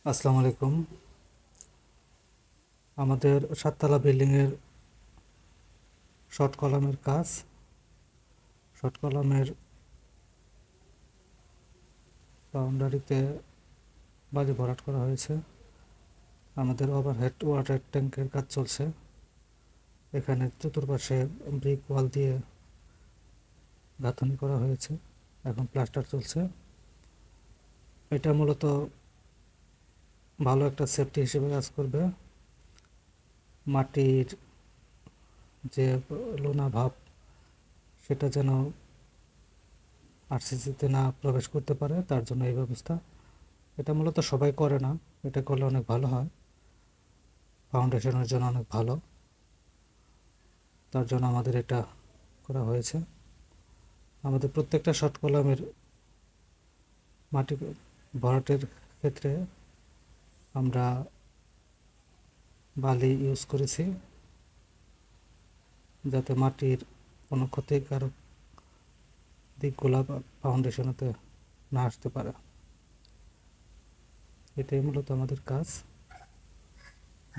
আসসালামু আলাইকুম। আমাদের সাততলা বিল্ডিংয়ের শর্ট কলামের কাজ। শর্ট কলামের বাউন্ডারিতে বালি ভরাট করা হয়েছে। আমাদের ওভারহেড ওয়াটার ট্যাঙ্কের কাজ চলছে। এখানে চতুর্পাশে ব্রিক ওয়াল দিয়ে গাঁথনি করা হয়েছে, এখন প্লাস্টার চলছে। এটা মূলত ভালো একটা সেফটি হিসেবে কাজ করবে। মাটির যে লোনা ভাব, সেটা যেন আরসিসিতে না প্রবেশ করতে পারে, তার জন্য এই ব্যবস্থা। এটা মূলত সবাই করে না, এটা করলে অনেক ভালো হয়, ফাউন্ডেশনের জন্য অনেক ভালো। তার জন্য আমাদের এটা করা হয়েছে। আমাদের প্রত্যেকটা শর্ট কলামের মাটি ভরাটের ক্ষেত্রে আমরা বালি ইউজ করেছি, যাতে মাটির কোনো ক্ষতিকারক দিকগুলা ফাউন্ডেশনেতে না আসতে পারে। এটাই মূলত আমাদের কাজ।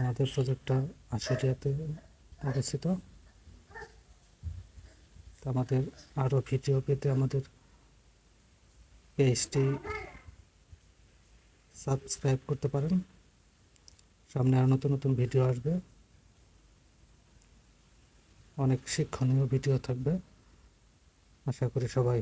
আমাদের প্রজেক্টটা আশুলিয়াতে অবস্থিত। আমাদের আরও ভিডিও পেতে আমাদের পেজটি সাবস্ক্রাইব করতে পারেন। সামনে আরও নতুন নতুন ভিডিও আসবে, অনেক শিক্ষণীয় ভিডিও থাকবে। আশা করি সবাই